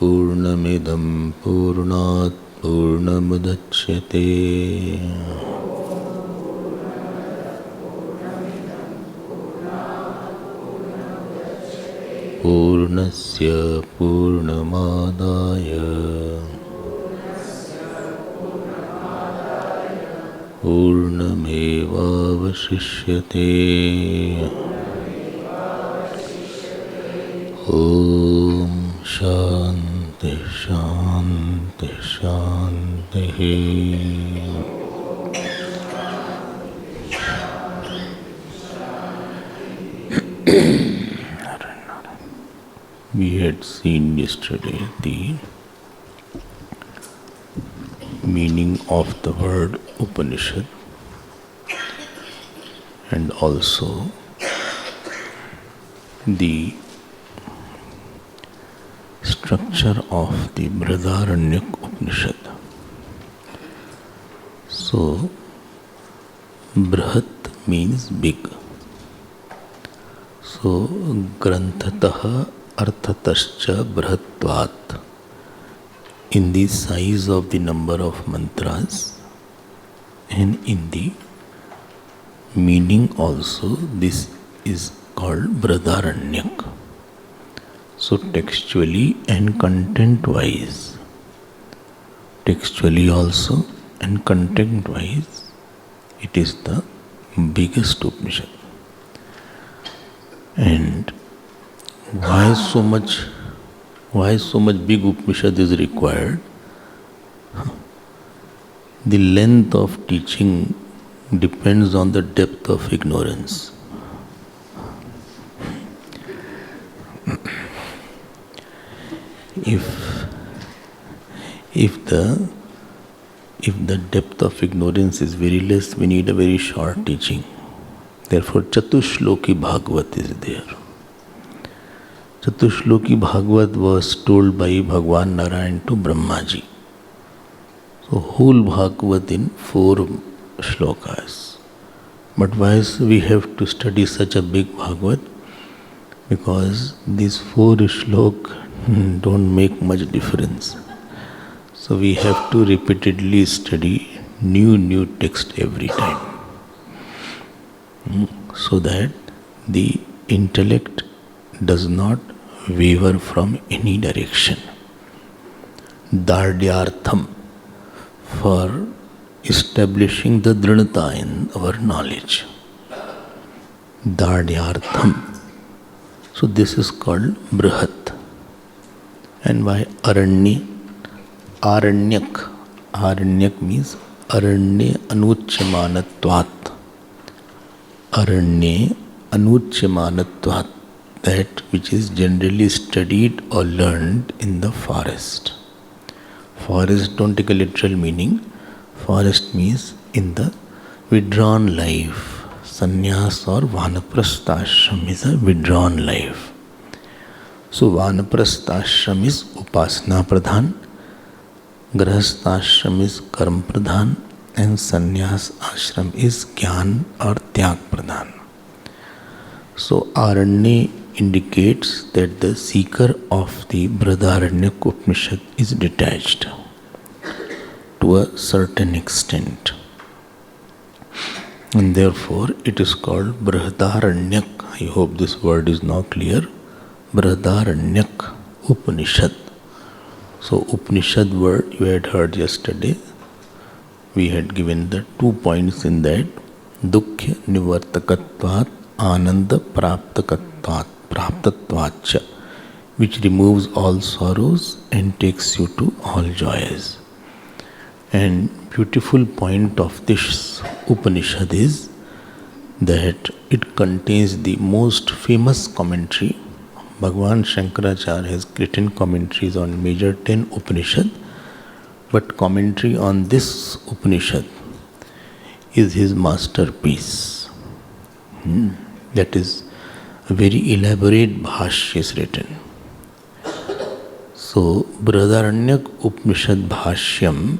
पूर्णमिदं पूर्णात् पूर्णमुदच्यते पूर्णस्य पूर्णमादाय पूर्णमेवावशिष्यते। ॐ शान्ति शान्ति शान्तिः। We had seen yesterday the meaning of the word Upanishad and also the structure of the Brihadaranyaka Upanishad. So, Brihat means big. So, Granthatah Arthatascha Brihatvat. In the size of the number of mantras and in the meaning also, this is called Brihadaranyaka. So textually and content-wise, textually also and content-wise, it is the biggest Upanishad. And why so much big Upanishad is required? The length of teaching depends on the depth of ignorance. If the depth of ignorance is very less, we need a very short teaching. Therefore, Chatushloki Bhagavat is there. Chatushloki Bhagavat was told by Bhagwan Narayan to Brahmaji. So, whole Bhagavat in 4 shlokas. But why we have to study such a big Bhagavat? Because these 4 shlokas don't make much difference. So we have to repeatedly study new text every time, so that the intellect does not waver from any direction. Dardyartham, for establishing the drinata in our knowledge. Dardyartham. So this is called Brihat. And why Aranya? Aranyak. Aranyak means Aranya Anuchyamanatvat. Aranya Anuchyamanatvat. That which is generally studied or learned in the forest. Forest, don't take a literal meaning. Forest means in the withdrawn life. Sannyas or Vanaprastha-ashram is a withdrawn life. So Vanaprastha-ashram is Upasana Pradhan, Grahastha-ashram is Karma Pradhan, and Sannyas ashram is Gyan or Tyag Pradhan. So Aranya indicates that the seeker of the Brihadaranyaka Upanishad is detached to a certain extent. And therefore it is called Brihadaranyaka. I hope this word is now clear. Brihadaranyaka Upanishad. So Upanishad word you had heard yesterday. We had given the 2 points in that. Dukkha Nivartakatvat Ananda Praptatvatcha, which removes all sorrows and takes you to all joys. And beautiful point of this Upanishad is that it contains the most famous commentary. Bhagavan Shankaracharya has written commentaries on major 10 Upanishad, but commentary on this Upanishad is his masterpiece. That is a very elaborate bhashya is written. So Brihadaranyaka Upanishad Bhashyam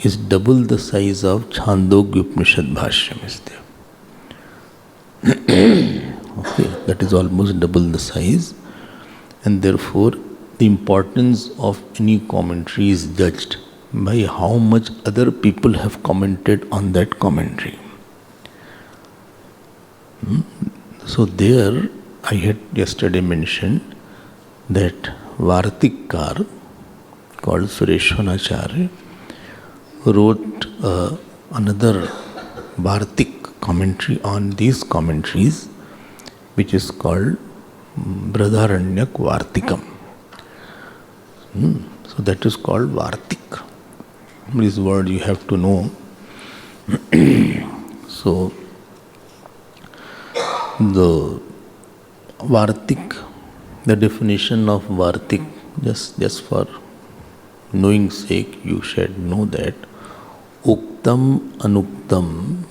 is double the size of Chandogya Upanishad Bhashyam is there. Okay, that is almost double the size, and therefore the importance of any commentary is judged by how much other people have commented on that commentary. So there, I had yesterday mentioned that Vartikar, called Sureshwanacharya, wrote another Vartik commentary on these commentaries, which is called Bradaranyak Vartikam. So that is called Vartik. This word you have to know. So the Vartik, the definition of Vartik, just for knowing sake, you should know that Uktam Anuktam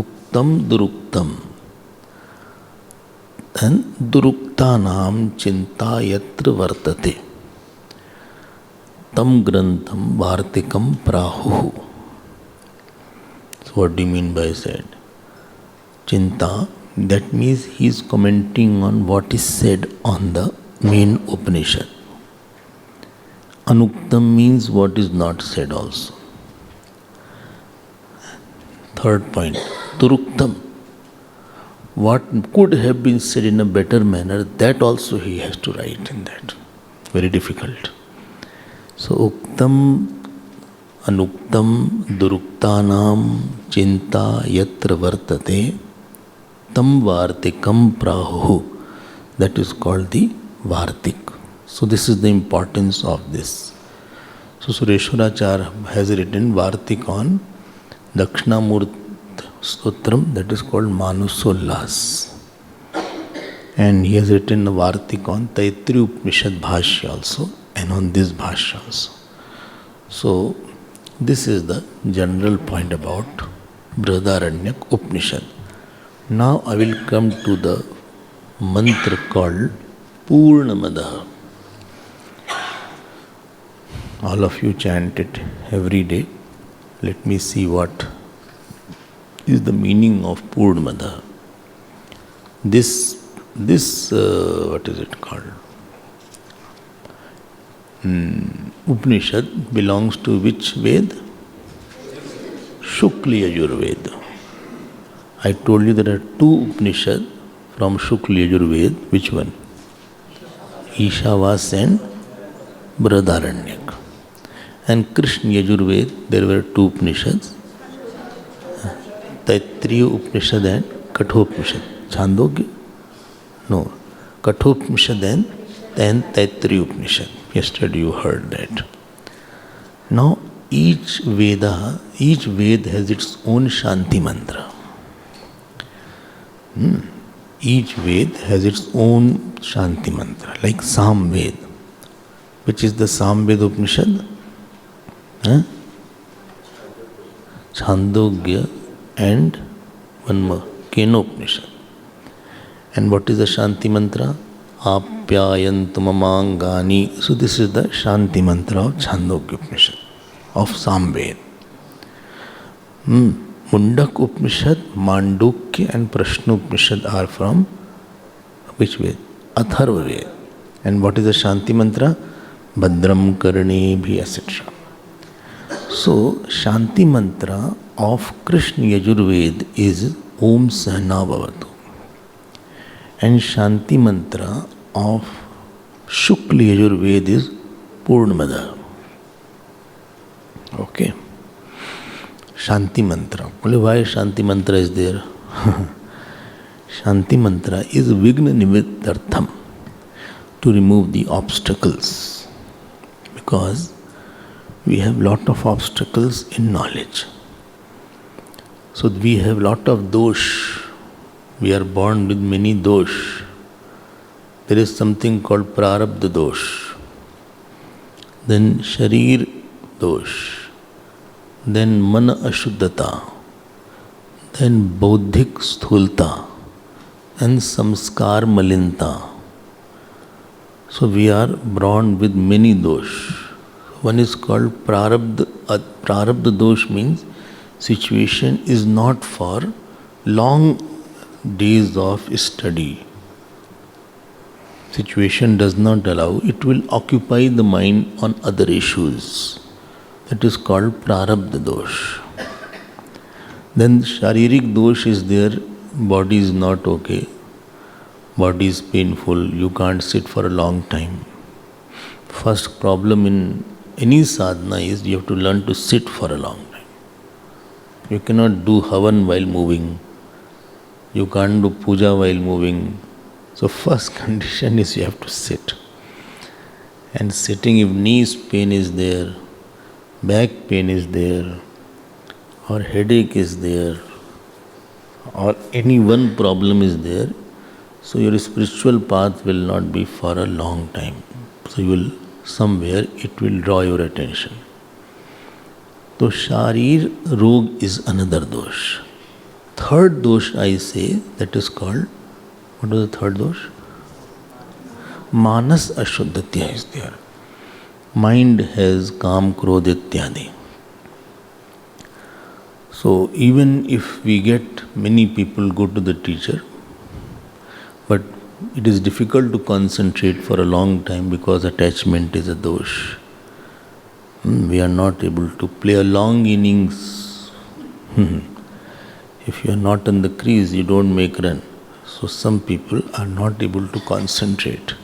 Uktam Duruktam and Duruktanam Chinta Yatra Vartate Tam Grantham Vartikam Prahu. So what do you mean by said? Chinta, that means he is commenting on what is said on the main Upanishad. Anuktam means what is not said also. Third point, Duruktam, what could have been said in a better manner, that also he has to write in that. Very difficult. So Uktam, Anuktam, Duruktanam, Chinta, Yatra Vartate, Tam Vartikam Prahu. That is called the Vartik. So this is the importance of this. So Sureshwaracharya has written Vartik on Dakshinamurti Stotram, that is called Manusollas. And he has written a Vartik on Taittiriya Upanishad Bhashya also, and on this Bhashya also. So this is the general point about Brihadaranyak Upanishad. Now I will come to the mantra called Purnamada. All of you chant it every day. Let me see what is the meaning of Purnamada. This what is it called? Upanishad belongs to which Ved? Shukla Yajurveda. I told you there are two Upanishad from Shukla Yajurveda. Which one? Ishavas and Brihadaranyak. And Krishna Yajurveda, there were two Upanishads, Taittiriya Upanishad and Kathopanishad. Chandogya? No. Kathopanishad and Taittiriya Upanishad. Yesterday you heard that. Now each Ved has its own Shanti mantra. Each Ved has its own Shanti mantra, like Samved. Which is the Samved Upanishad? Chandogya and one more, Kenopanishad. And what is the Shanti mantra? Apyayantu mamangani. So this is the Shanti mantra of Chandogya Upanishad, of Samved. Mundak Upanishad, Mandukya and Prashna Upanishad are from which Ved? Atharva Ved. And what is the Shanti mantra? Bhadram Karnebhi, etc. So, Shanti mantra of Krishna Yajurveda is Om Sahana Bhavatu. And Shanti mantra of Shukla Yajurveda is Purnamada. Okay. Shanti mantra. Only why Shanti mantra is there? Shanti mantra is Vigna Nimittartham, to remove the obstacles. Because we have lot of obstacles in knowledge. So we have lot of dosh. We are born with many dosh. There is something called prarabdha dosh. Then sharir dosh. Then mana ashuddhata. Then bodhik sthulta. And samskar malinta. So we are born with many dosh. One is called prarabdha. Prarabdha dosh means situation is not for long days of study. situation does not allow, it will occupy the mind on other issues. That is called prarabdha dosh. Then sharirik dosh is there, body is not okay, body is painful, you can't sit for a long time. First problem in any sadhana is you have to learn to sit for a long time. You cannot do havan while moving. You can't do puja while moving. So first condition is you have to sit. And sitting, if knees pain is there, back pain is there, or headache is there, or any one problem is there, so your spiritual path will not be for a long time. So you will, somewhere it will draw your attention. So sharir rog is another dosh. Third dosh I say, that is called, what was the third dosh? Manas ashuddhatya is there. Mind has kam, krodh, ityadi. So even if we get many people go to the teacher, but it is difficult to concentrate for a long time because attachment is a dosh. We are not able to play a long innings. If you are not on the crease, you don't make run. So some people are not able to concentrate.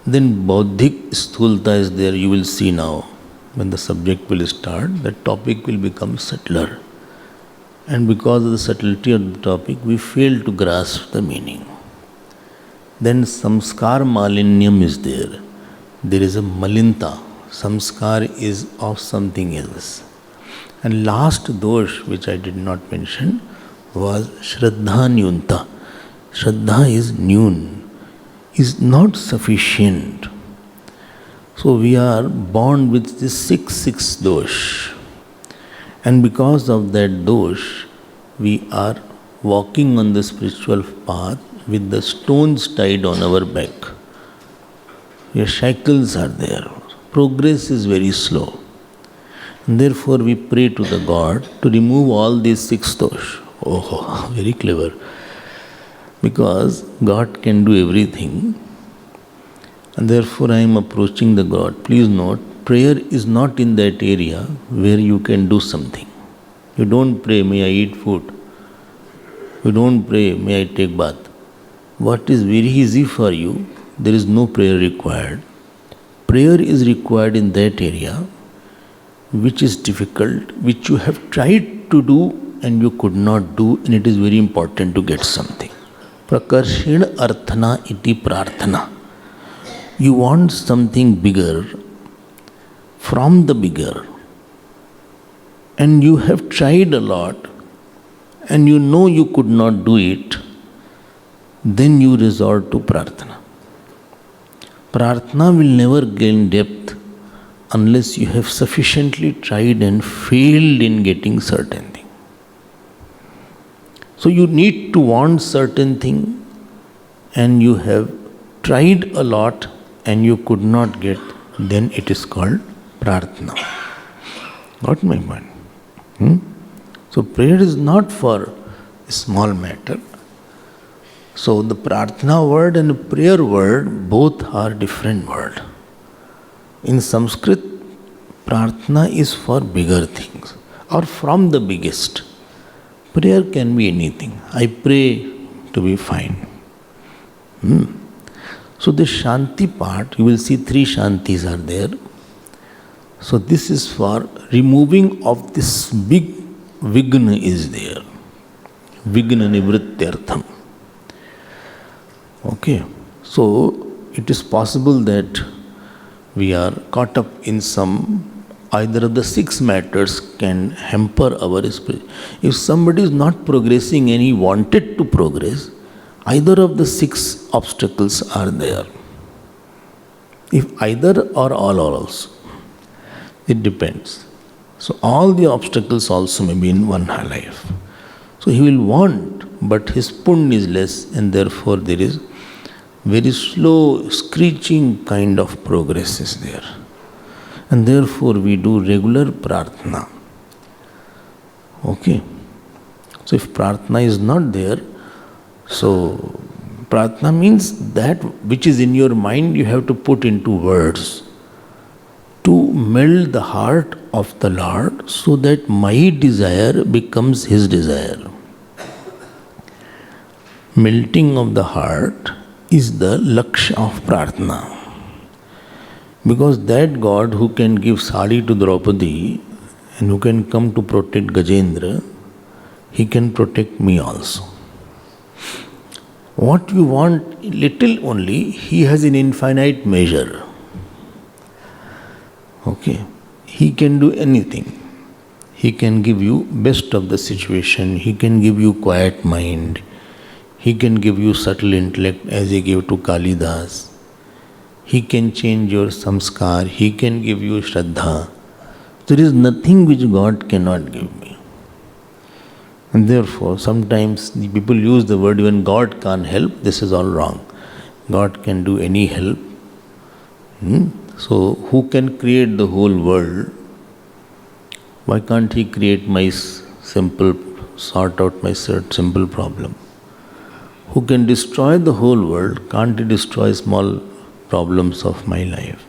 Then Bauddhik Sthulta is there, you will see now. When the subject will start, the topic will become subtler. And because of the subtlety of the topic, we fail to grasp the meaning. Then Samskar Malinyam is there. There is a Malinta. Samskar is of something else. And last dosh, which I did not mention, was Shraddha Nyunta. Shraddha is Nyun, is not sufficient. So we are born with this 6 dosh. And because of that dosh, we are walking on the spiritual path with the stones tied on our back. Your shackles are there. Progress is very slow. And therefore we pray to the God to remove all these 6 dosh. Oh, very clever. Because God can do everything. And therefore I am approaching the God. Please note, prayer is not in that area where you can do something. You don't pray, may I eat food. You don't pray, may I take bath. What is very easy for you, there is no prayer required. Prayer is required in that area which is difficult, which you have tried to do and you could not do, and it is very important to get something. Prakarshena arthana iti prarthana. You want something bigger from the bigger, and you have tried a lot and you know you could not do it, then you resort to prarthana. Prarthana will never gain depth unless you have sufficiently tried and failed in getting certain thing. So you need to want certain thing and you have tried a lot and you could not get, then it is called prarthana. Got my point? So prayer is not for a small matter. So the prarthana word and the prayer word, both are different words. In Sanskrit, prarthana is for bigger things or from the biggest. Prayer can be anything. I pray to be fine. So the Shanti part, you will see 3 Shantis are there. So this is for removing of this big vigna is there. Vigna nivrityartham. Okay. So it is possible that we are caught up in some, either of the 6 matters can hamper our spirit. If somebody is not progressing and he wanted to progress, either of the 6 obstacles are there. If either or all also, it depends. So all the obstacles also may be in one life. So he will want, but his punya is less, and therefore there is very slow, screeching kind of progress is there. And therefore we do regular prarthana. Okay. So if prarthana is not there, so Prarthana means that which is in your mind you have to put into words to melt the heart of the Lord so that my desire becomes His desire. Melting of the heart is the lakshya of Prarthana. Because that God who can give sari to Draupadi and who can come to protect Gajendra, He can protect me also. What you want little only, He has in infinite measure. Okay. He can do anything. He can give you best of the situation. He can give you quiet mind. He can give you subtle intellect as He gave to Kalidas. He can change your samskar. He can give you shraddha. There is nothing which God cannot give me. And therefore, sometimes the people use the word even God can't help. This is all wrong. God can do any help. So, who can create the whole world? Why can't He create my sort out my simple problem? Who can destroy the whole world? Can't He destroy small problems of my life?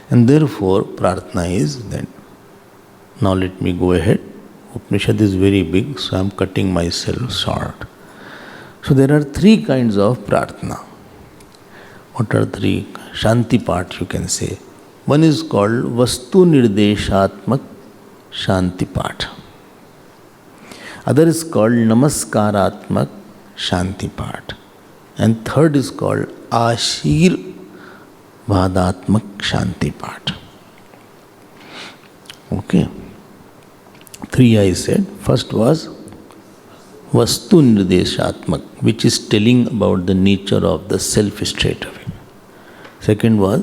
And therefore, Prarthana is that. Now let me go ahead. Upanishad is very big, so I am cutting myself short. So there are three kinds of Prarthana. What are three? Shanti Path, you can say. One is called Vastu Nirdeshatmak Shanti Path. Other is called Namaskaratmak Shanti Path. And third is called Ashirvadatmak Shanti Path. Okay. Three I said. First was Vastu Nirdeshatmak, which is telling about the nature of the self straight away. Second was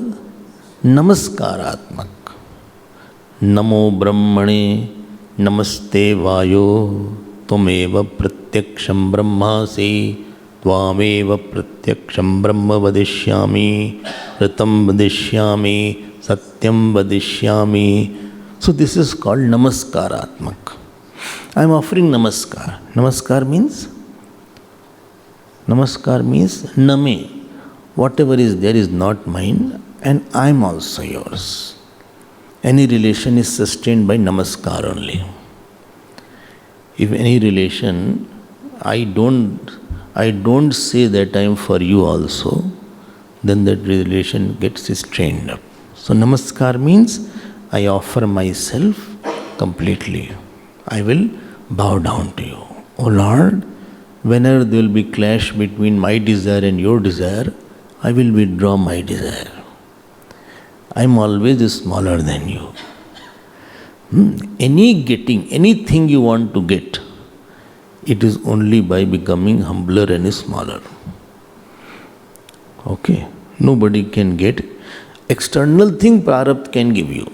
Namaskaratmak. Namo Brahmane Namaste Vayo Tvameva Pratyaksham Brahmasi Tvameva Pratyaksham Brahma Vadishyami Ritam Vadishyami Satyam Vadishyami. So this is called Namaskaratmak. I am offering Namaskar. Namaskar means Name. Whatever is there is not mine and I am also yours. Any relation is sustained by Namaskar only. If any relation, I don't say that I am for you also, then that relation gets strained up. So Namaskar means I offer myself completely. I will bow down to you. O Lord, whenever there will be clash between my desire and your desire, I will withdraw my desire. I am always smaller than you. Anything you want to get, it is only by becoming humbler and smaller. Okay? Nobody can get. External thing Prarabdha can give you.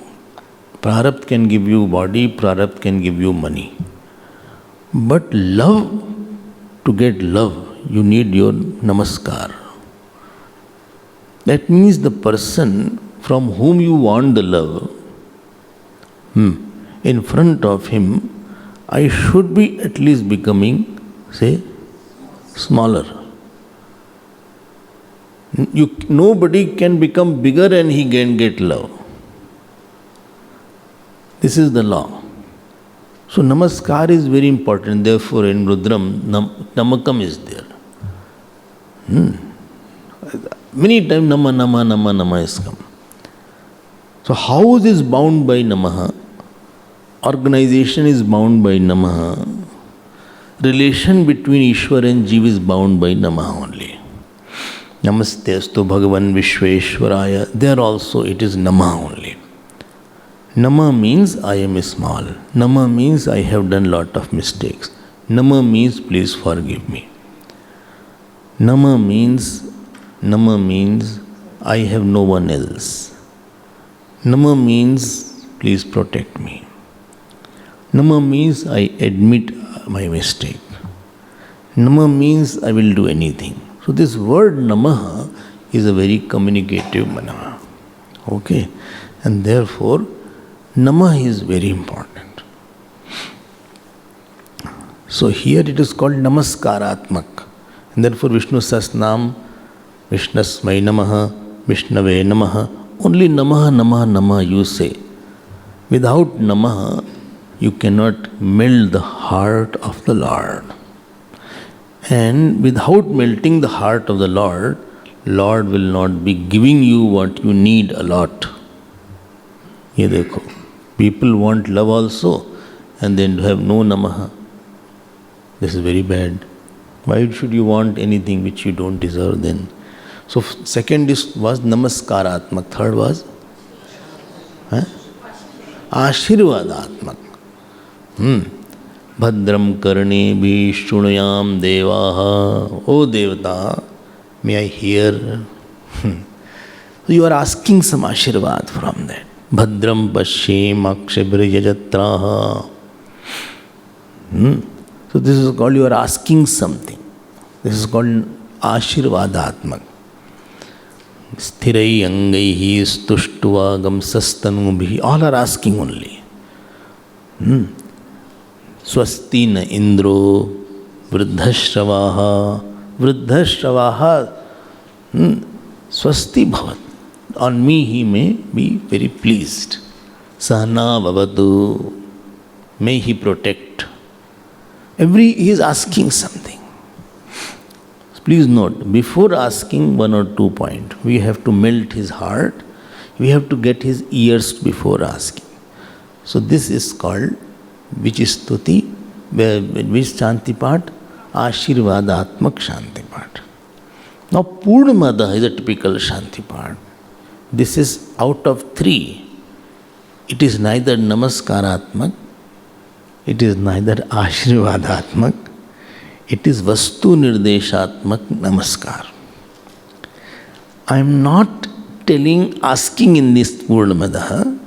Prarabdha can give you body, Prarabdha can give you money. But love, to get love, you need your Namaskar. That means the person from whom you want the love, in front of him, I should be at least becoming, say, smaller. Nobody can become bigger and he can get love. This is the law. So Namaskar is very important. Therefore in Rudram, Namakam is there. Many times Nama is come. So house is bound by Namaha. Organization is bound by Namaha. Relation between Ishwar and Jeev is bound by Namaha only. Namaste astu Bhagavan Vishweshwaraya. There also it is Namaha only. Nama means I am small. Nama means I have done lot of mistakes. Nama means please forgive me. Nama means I have no one else. Nama means please protect me. Nama means I admit my mistake. Nama means I will do anything. So this word Namaha is a very communicative mantra. Okay? And therefore, Namah is very important. So here it is called Namaskaratmak. Therefore, Vishnu Sasnam, Vishnasmai Namaha, Vishnave Namaha, only Namaha, Namaha, Namaha you say. Without Namaha, you cannot melt the heart of the Lord. And without melting the heart of the Lord will not be giving you what you need a lot. Ye dekho. People want love also and then have no Namaha. This is very bad. Why should you want anything which you don't deserve then? So second was Namaskaratmak. Third was Ashirvadatmak. Bhadram karne bhi shunayam devaha. O Devata, may I hear? So you are asking some Ashirvad from that. Bhadram pashyem akshibhriyajatraha. So this is called you are asking something. This is called Ashirvadatmak. Sthirai angaihi stushtuva gamsastanubhi. All are asking only. Swasti na indro vruddhashravaha. Vruddhashravaha. Swasti bhavat. On me he may be very pleased. Sahana bhavatu. May he protect. He is asking something. Please note, before asking 1 or 2 points, we have to melt his heart. We have to get his ears before asking. So this is called, which is stuti, which Shanti part? Ashirvadatmak Shanti part. Now Purnamada is a typical Shanti part. This is out of 3. It is neither Namaskaratmak, it is neither Ashirvadatmak, it is Vastu Nirdeshatmak Namaskar. I am not asking in this Purnamadaha,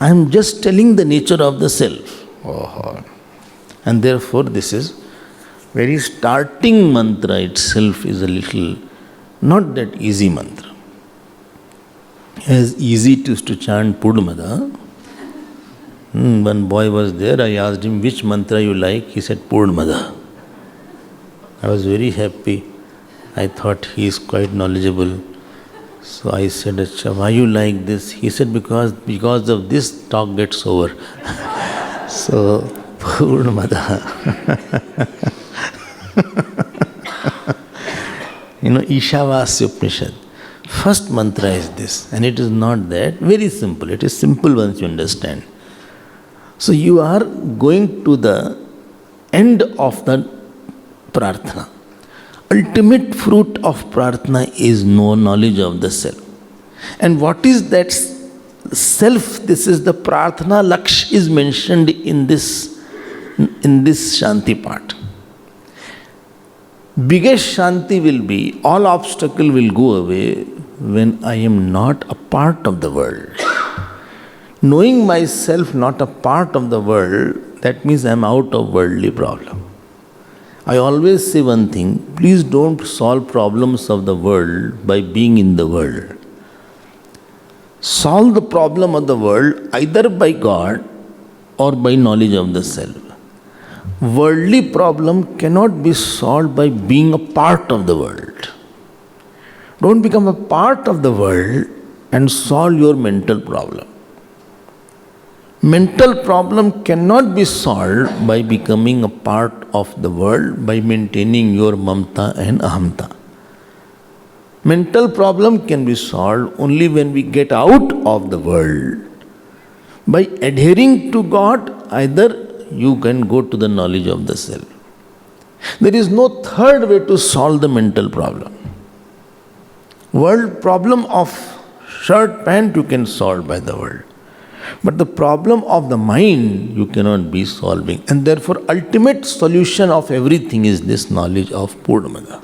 I am just telling the nature of the self. And therefore this is very starting mantra itself is a little, not that easy mantra. As easy to chant Purnamada. One boy was there, I asked him which mantra you like, he said Purnamada. I was very happy. I thought he is quite knowledgeable. So I said, Achha, why you like this? He said, because of this talk gets over. So, Purnamada. Ishavasya Upanishad. First mantra is this, and it is not that. Very simple. It is simple once you understand. So you are going to the end of the prarthana. Ultimate fruit of prarthana is no knowledge of the self. And what is that self? This is the prarthana laksh is mentioned in this Shanti part. Biggest Shanti will be, all obstacle will go away when I am not a part of the world. Knowing myself not a part of the world, that means I am out of worldly problem. I always say one thing, please don't solve problems of the world by being in the world. Solve the problem of the world either by God or by knowledge of the self. Worldly problem cannot be solved by being a part of the world. Don't become a part of the world and solve your mental problem. Mental problem cannot be solved by becoming a part of the world, by maintaining your mamta and ahamta. Mental problem can be solved only when we get out of the world. By adhering to God, either you can go to the knowledge of the self. There is no third way to solve the mental problem. World problem of shirt pant you can solve by the world. But the problem of the mind you cannot be solving. And therefore ultimate solution of everything is this knowledge of Purnamada.